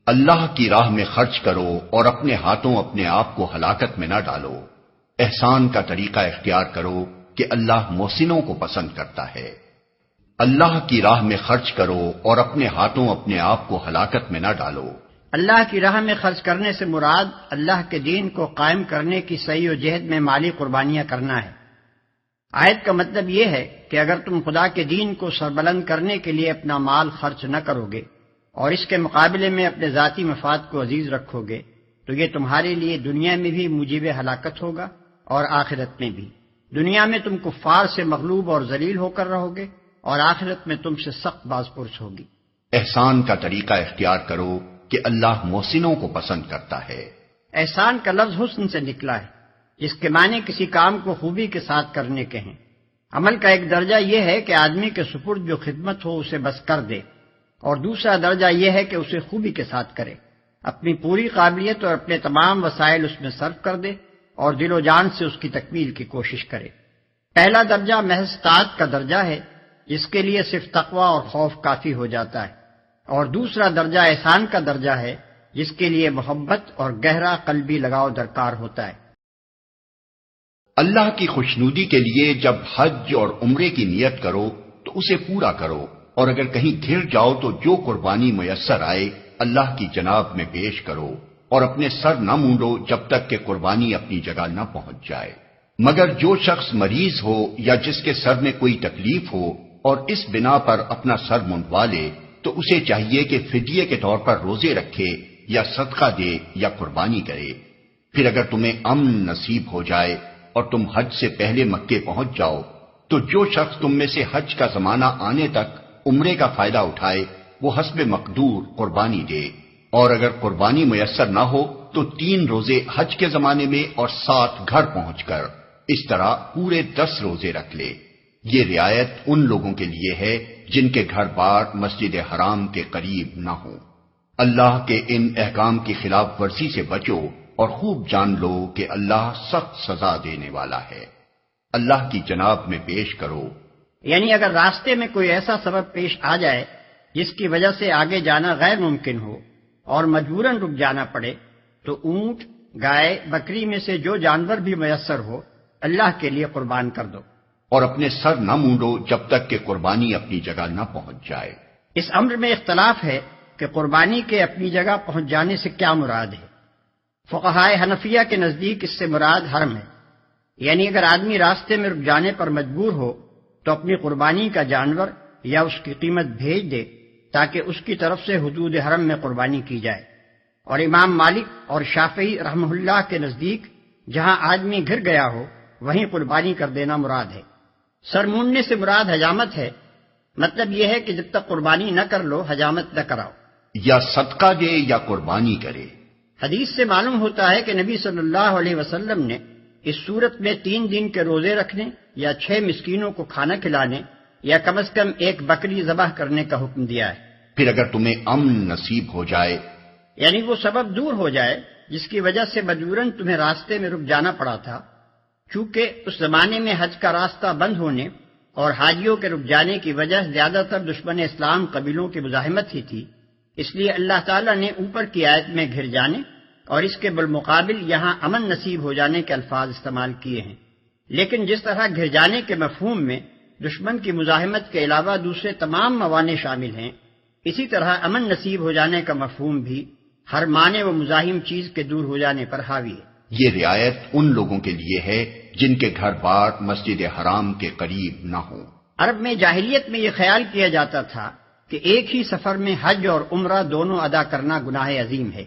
اللہ کی راہ میں خرچ کرو اور اپنے ہاتھوں اپنے آپ کو ہلاکت میں نہ ڈالو۔ احسان کا طریقہ اختیار کرو کہ اللہ محسنوں کو پسند کرتا ہے۔ اللہ کی راہ میں خرچ کرو اور اپنے ہاتھوں اپنے آپ کو ہلاکت میں نہ ڈالو۔ اللہ کی راہ میں خرچ کرنے سے مراد اللہ کے دین کو قائم کرنے کی سعی و جہد میں مالی قربانیاں کرنا ہے۔ آیت کا مطلب یہ ہے کہ اگر تم خدا کے دین کو سربلند کرنے کے لیے اپنا مال خرچ نہ کرو گے اور اس کے مقابلے میں اپنے ذاتی مفاد کو عزیز رکھو گے تو یہ تمہارے لیے دنیا میں بھی موجب ہلاکت ہوگا اور آخرت میں بھی۔ دنیا میں تم کفار سے مغلوب اور ذلیل ہو کر رہو گے اور آخرت میں تم سے سخت باز پرس ہوگی۔ احسان کا طریقہ اختیار کرو کہ اللہ محسنوں کو پسند کرتا ہے۔ احسان کا لفظ حسن سے نکلا ہے، جس کے معنی کسی کام کو خوبی کے ساتھ کرنے کے ہیں۔ عمل کا ایک درجہ یہ ہے کہ آدمی کے سپرد جو خدمت ہو اسے بس کر دے، اور دوسرا درجہ یہ ہے کہ اسے خوبی کے ساتھ کرے، اپنی پوری قابلیت اور اپنے تمام وسائل اس میں صرف کر دے اور دل و جان سے اس کی تکمیل کی کوشش کرے۔ پہلا درجہ محض طاعت کا درجہ ہے، جس کے لیے صرف تقوی اور خوف کافی ہو جاتا ہے، اور دوسرا درجہ احسان کا درجہ ہے، جس کے لیے محبت اور گہرا قلبی لگاؤ درکار ہوتا ہے۔ اللہ کی خوشنودی کے لیے جب حج اور عمرے کی نیت کرو تو اسے پورا کرو، اور اگر کہیں گھر جاؤ تو جو قربانی میسر آئے اللہ کی جناب میں پیش کرو، اور اپنے سر نہ مونڈو جب تک کہ قربانی اپنی جگہ نہ پہنچ جائے، مگر جو شخص مریض ہو یا جس کے سر میں کوئی تکلیف ہو اور اس بنا پر اپنا سر منڈوا لے تو اسے چاہیے کہ فدیے کے طور پر روزے رکھے یا صدقہ دے یا قربانی کرے۔ پھر اگر تمہیں امن نصیب ہو جائے اور تم حج سے پہلے مکے پہنچ جاؤ تو جو شخص تم میں سے حج کا زمانہ آنے تک عمرے کا فائدہ اٹھائے وہ حسب مقدور قربانی دے، اور اگر قربانی میسر نہ ہو تو 3 روزے حج کے زمانے میں اور 7 گھر پہنچ کر، اس طرح پورے 10 روزے رکھ لے۔ یہ رعایت ان لوگوں کے لیے ہے جن کے گھر بار مسجد حرام کے قریب نہ ہوں۔ اللہ کے ان احکام کی خلاف ورزی سے بچو اور خوب جان لو کہ اللہ سخت سزا دینے والا ہے۔ اللہ کی جناب میں پیش کرو، یعنی اگر راستے میں کوئی ایسا سبب پیش آ جائے جس کی وجہ سے آگے جانا غیر ممکن ہو اور مجبوراً رک جانا پڑے تو اونٹ، گائے، بکری میں سے جو جانور بھی میسر ہو اللہ کے لیے قربان کر دو، اور اپنے سر نہ مونڈو جب تک کہ قربانی اپنی جگہ نہ پہنچ جائے۔ اس امر میں اختلاف ہے کہ قربانی کے اپنی جگہ پہنچ جانے سے کیا مراد ہے۔ فقہائے حنفیہ کے نزدیک اس سے مراد حرم ہے، یعنی اگر آدمی راستے میں رک جانے پر مجبور ہو تو اپنی قربانی کا جانور یا اس کی قیمت بھیج دے تاکہ اس کی طرف سے حدود حرم میں قربانی کی جائے۔ اور امام مالک اور شافعی رحمہ اللہ کے نزدیک جہاں آدمی گھر گیا ہو وہیں قربانی کر دینا مراد ہے۔ سر مونڈنے سے مراد حجامت ہے، مطلب یہ ہے کہ جب تک قربانی نہ کر لو حجامت نہ کراؤ، یا صدقہ دے یا قربانی کرے۔ حدیث سے معلوم ہوتا ہے کہ نبی صلی اللہ علیہ وسلم نے اس صورت میں 3 دن کے روزے رکھنے یا 6 مسکینوں کو کھانا کھلانے یا کم از کم 1 بکری ذبح کرنے کا حکم دیا ہے۔ پھر اگر تمہیں امن نصیب ہو جائے، یعنی وہ سبب دور ہو جائے جس کی وجہ سے مجبوراً تمہیں راستے میں رک جانا پڑا تھا، چونکہ اس زمانے میں حج کا راستہ بند ہونے اور حاجیوں کے رک جانے کی وجہ زیادہ تر دشمن اسلام قبیلوں کی مزاحمت ہی تھی، اس لیے اللہ تعالیٰ نے اوپر کی آیت میں گھر جانے اور اس کے بالمقابل یہاں امن نصیب ہو جانے کے الفاظ استعمال کیے ہیں۔ لیکن جس طرح گھر جانے کے مفہوم میں دشمن کی مزاحمت کے علاوہ دوسرے تمام موانع شامل ہیں، اسی طرح امن نصیب ہو جانے کا مفہوم بھی ہر مانع و مزاحم چیز کے دور ہو جانے پر حاوی ہے۔ یہ رعایت ان لوگوں کے لیے ہے جن کے گھر بار مسجد حرام کے قریب نہ ہوں۔ عرب میں جاہلیت میں یہ خیال کیا جاتا تھا کہ ایک ہی سفر میں حج اور عمرہ دونوں ادا کرنا گناہ عظیم ہے۔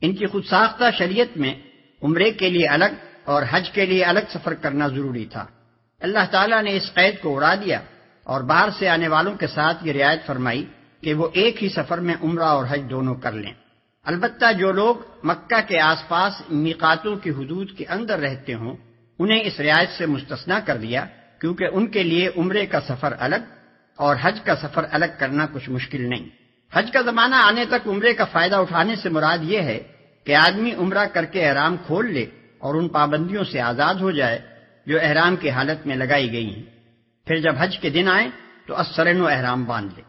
ان کی خود ساختہ شریعت میں عمرے کے لیے الگ اور حج کے لیے الگ سفر کرنا ضروری تھا۔ اللہ تعالیٰ نے اس قید کو اڑا دیا اور باہر سے آنے والوں کے ساتھ یہ رعایت فرمائی کہ وہ ایک ہی سفر میں عمرہ اور حج دونوں کر لیں۔ البتہ جو لوگ مکہ کے آس پاس میقاتوں کی حدود کے اندر رہتے ہوں انہیں اس رعایت سے مستثنا کر دیا، کیونکہ ان کے لیے عمرے کا سفر الگ اور حج کا سفر الگ کرنا کچھ مشکل نہیں۔ حج کا زمانہ آنے تک عمرے کا فائدہ اٹھانے سے مراد یہ ہے کہ آدمی عمرہ کر کے احرام کھول لے اور ان پابندیوں سے آزاد ہو جائے جو احرام کی حالت میں لگائی گئی ہیں، پھر جب حج کے دن آئے تو السرن و احرام باندھ لے۔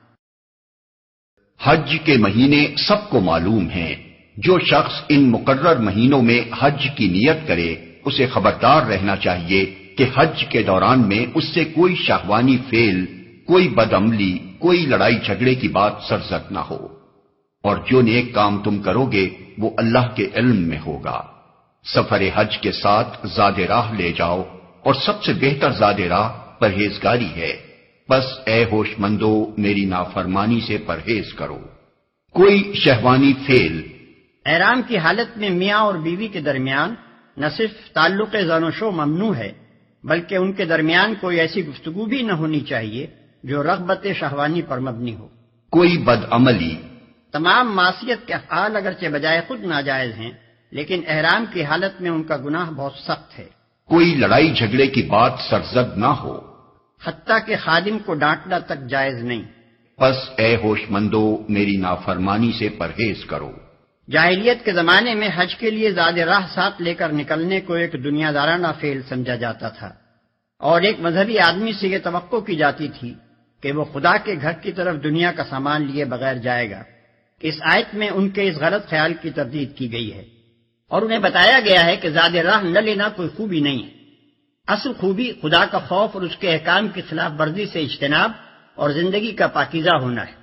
حج کے مہینے سب کو معلوم ہیں، جو شخص ان مقرر مہینوں میں حج کی نیت کرے اسے خبردار رہنا چاہیے کہ حج کے دوران میں اس سے کوئی شہوانی فعل، کوئی بدعملی، کوئی لڑائی جھگڑے کی بات سرزد نہ ہو، اور جو نیک کام تم کرو گے وہ اللہ کے علم میں ہوگا۔ سفر حج کے ساتھ زاد راہ لے جاؤ، اور سب سے بہتر زاد راہ پرہیزگاری ہے، بس اے ہوش مندو میری نافرمانی سے پرہیز کرو۔ کوئی شہوانی فعل، احرام کی حالت میں میاں اور بیوی کے درمیان نہ صرف تعلق زن و شو ممنوع ہے، بلکہ ان کے درمیان کوئی ایسی گفتگو بھی نہ ہونی چاہیے جو رغبت شہوانی پر مبنی ہو۔ کوئی بدعملی، تمام معصیت کے افعال اگرچہ بجائے خود ناجائز ہیں، لیکن احرام کی حالت میں ان کا گناہ بہت سخت ہے۔ کوئی لڑائی جھگڑے کی بات سرزد نہ ہو، حتیٰ کہ خادم کو ڈانٹنا تک جائز نہیں۔ بس اے ہوش مندو میری نافرمانی سے پرہیز کرو۔ جاہلیت کے زمانے میں حج کے لیے زاد راہ ساتھ لے کر نکلنے کو ایک دنیا دارانہ فعل سمجھا جاتا تھا، اور ایک مذہبی آدمی سے یہ توقع کی جاتی تھی کہ وہ خدا کے گھر کی طرف دنیا کا سامان لیے بغیر جائے گا۔ اس آیت میں ان کے اس غلط خیال کی تردید کی گئی ہے، اور انہیں بتایا گیا ہے کہ زاد راہ نہ لینا کوئی خوبی نہیں ہے۔ اصل خوبی خدا کا خوف اور اس کے احکام کی خلاف ورزی سے اجتناب اور زندگی کا پاکیزہ ہونا ہے۔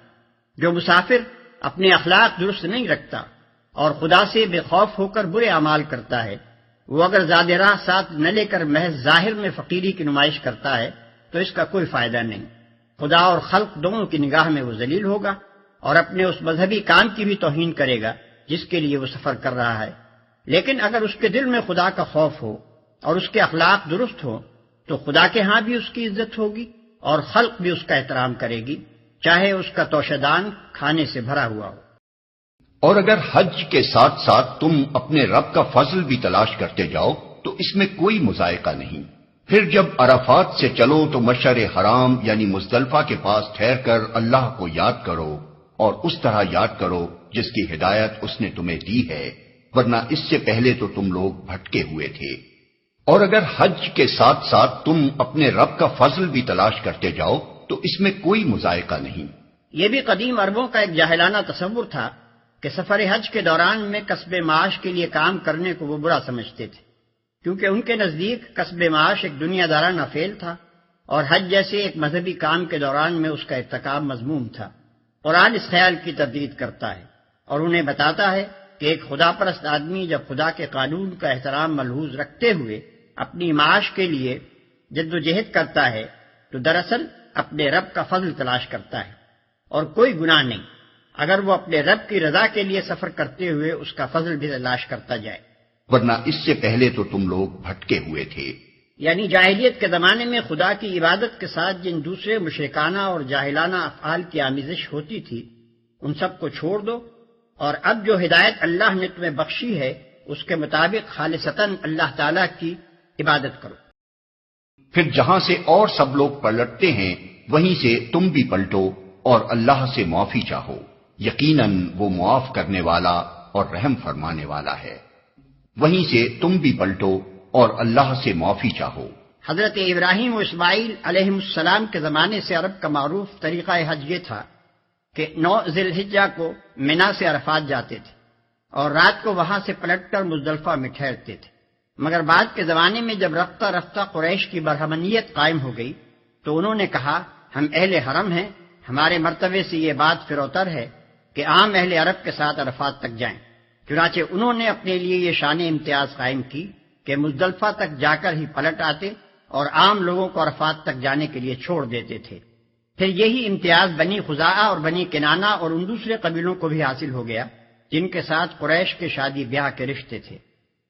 جو مسافر اپنے اخلاق درست نہیں رکھتا اور خدا سے بے خوف ہو کر برے اعمال کرتا ہے، وہ اگر زاد راہ ساتھ نہ لے کر محض ظاہر میں فقیری کی نمائش کرتا ہے تو اس کا کوئی فائدہ نہیں۔ خدا اور خلق دونوں کی نگاہ میں وہ ذلیل ہوگا اور اپنے اس مذہبی کام کی بھی توہین کرے گا جس کے لیے وہ سفر کر رہا ہے۔ لیکن اگر اس کے دل میں خدا کا خوف ہو اور اس کے اخلاق درست ہو تو خدا کے ہاں بھی اس کی عزت ہوگی اور خلق بھی اس کا احترام کرے گی، چاہے اس کا توشدان کھانے سے بھرا ہوا ہو۔ اور اگر حج کے ساتھ ساتھ تم اپنے رب کا فضل بھی تلاش کرتے جاؤ تو اس میں کوئی مذائقہ نہیں۔ پھر جب عرفات سے چلو تو مشعر حرام یعنی مزدلفہ کے پاس ٹھہر کر اللہ کو یاد کرو، اور اس طرح یاد کرو جس کی ہدایت اس نے تمہیں دی ہے، ورنہ اس سے پہلے تو تم لوگ بھٹکے ہوئے تھے۔ اور اگر حج کے ساتھ ساتھ تم اپنے رب کا فضل بھی تلاش کرتے جاؤ تو اس میں کوئی مذائقہ نہیں۔ یہ بھی قدیم عربوں کا ایک جاہلانہ تصور تھا کہ سفر حج کے دوران میں کسب معاش کے لیے کام کرنے کو وہ برا سمجھتے تھے، کیونکہ ان کے نزدیک کسب معاش ایک دنیا دارانہ فعل تھا اور حج جیسے ایک مذہبی کام کے دوران میں اس کا ارتکاب مذموم تھا۔ قرآن اس خیال کی تردید کرتا ہے اور انہیں بتاتا ہے کہ ایک خدا پرست آدمی جب خدا کے قانون کا احترام ملحوظ رکھتے ہوئے اپنی معاش کے لیے جد و جہد کرتا ہے تو دراصل اپنے رب کا فضل تلاش کرتا ہے، اور کوئی گناہ نہیں اگر وہ اپنے رب کی رضا کے لیے سفر کرتے ہوئے اس کا فضل بھی تلاش کرتا جائے، ورنہ اس سے پہلے تو تم لوگ بھٹکے ہوئے تھے۔ یعنی جاہلیت کے زمانے میں خدا کی عبادت کے ساتھ جن دوسرے مشرکانہ اور جاہلانہ افعال کی آمیزش ہوتی تھی ان سب کو چھوڑ دو، اور اب جو ہدایت اللہ نے تمہیں بخشی ہے اس کے مطابق خالصتاً اللہ تعالیٰ کی عبادت کرو۔ پھر جہاں سے اور سب لوگ پلٹتے ہیں وہیں سے تم بھی پلٹو اور اللہ سے معافی چاہو، یقیناً وہ معاف کرنے والا اور رحم فرمانے والا ہے۔ وہیں سے تم بھی پلٹو اور اللہ سے معافی چاہو۔ حضرت ابراہیم و اسماعیل علیہ السلام کے زمانے سے عرب کا معروف طریقہ حج یہ تھا کہ 9 ذی الحجہ کو منا سے عرفات جاتے تھے اور رات کو وہاں سے پلٹ کر مزدلفہ میں ٹھہرتے تھے، مگر بعد کے زمانے میں جب رفتہ رفتہ قریش کی برہمنیت قائم ہو گئی تو انہوں نے کہا ہم اہل حرم ہیں، ہمارے مرتبے سے یہ بات فروتر ہے کہ عام اہل عرب کے ساتھ عرفات تک جائیں۔ چنانچہ انہوں نے اپنے لیے یہ شان امتیاز قائم کی کہ مزدلفہ تک جا کر ہی پلٹ آتے اور عام لوگوں کو عرفات تک جانے کے لیے چھوڑ دیتے تھے۔ پھر یہی امتیاز بنی خزاعہ اور بنی کنانہ اور ان دوسرے قبیلوں کو بھی حاصل ہو گیا جن کے ساتھ قریش کے شادی بیاہ کے رشتے تھے۔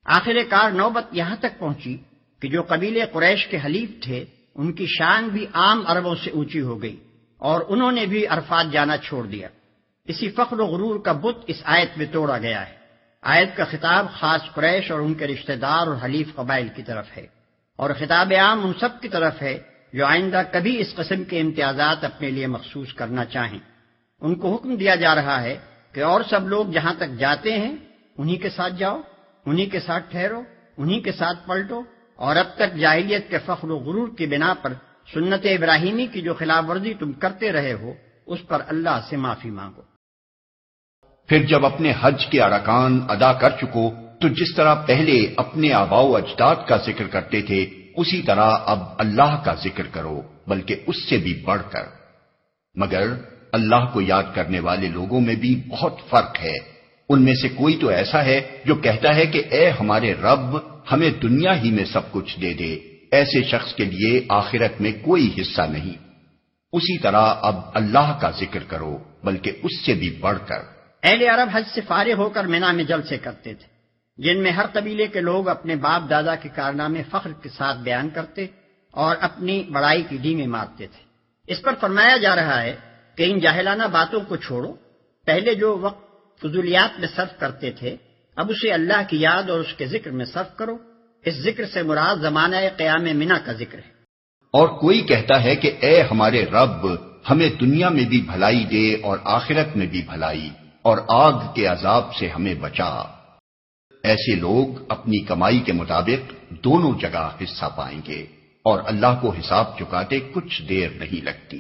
آخر کار نوبت یہاں تک پہنچی کہ جو قبیلے قریش کے حلیف تھے ان کی شان بھی عام عربوں سے اونچی ہو گئی اور انہوں نے بھی عرفات جانا چھوڑ دیا۔ اسی فخر و غرور کا بت اس آیت میں توڑا گیا ہے۔ آیت کا خطاب خاص قریش اور ان کے رشتہ دار اور حلیف قبائل کی طرف ہے، اور خطاب عام ان سب کی طرف ہے جو آئندہ کبھی اس قسم کے امتیازات اپنے لیے مخصوص کرنا چاہیں۔ ان کو حکم دیا جا رہا ہے کہ اور سب لوگ جہاں تک جاتے ہیں انہی کے ساتھ جاؤ، انہی کے ساتھ ٹھہرو، انہی کے ساتھ پلٹو، اور اب تک جاہلیت کے فخر و غرور کی بنا پر سنت ابراہیمی کی جو خلاف ورزی تم کرتے رہے ہو اس پر اللہ سے معافی مانگو۔ پھر جب اپنے حج کے ارکان ادا کر چکو تو جس طرح پہلے اپنے آباء و اجداد کا ذکر کرتے تھے اسی طرح اب اللہ کا ذکر کرو، بلکہ اس سے بھی بڑھ کر۔ مگر اللہ کو یاد کرنے والے لوگوں میں بھی بہت فرق ہے۔ ان میں سے کوئی تو ایسا ہے جو کہتا ہے کہ اے ہمارے رب ہمیں دنیا ہی میں سب کچھ دے دے، ایسے شخص کے لیے آخرت میں کوئی حصہ نہیں۔ اسی طرح اب اللہ کا ذکر کرو، بلکہ اس سے بھی بڑھ کر۔ اہل عرب حج سے فارغ ہو کر مینا میں جلسے کرتے تھے، جن میں ہر قبیلے کے لوگ اپنے باپ دادا کے کارنامے فخر کے ساتھ بیان کرتے اور اپنی بڑائی کی ڈینگیں مارتے تھے۔ اس پر فرمایا جا رہا ہے کہ ان جاہلانہ باتوں کو چھوڑو، پہلے جو وقت فضولیات میں صرف کرتے تھے اب اسے اللہ کی یاد اور اس کے ذکر میں صرف کرو۔ اس ذکر سے مراد زمانہ قیام منا کا ذکر ہے۔ اور کوئی کہتا ہے کہ اے ہمارے رب ہمیں دنیا میں بھی بھلائی دے اور آخرت میں بھی بھلائی، اور آگ کے عذاب سے ہمیں بچا۔ ایسے لوگ اپنی کمائی کے مطابق دونوں جگہ حصہ پائیں گے، اور اللہ کو حساب چکاتے کچھ دیر نہیں لگتی۔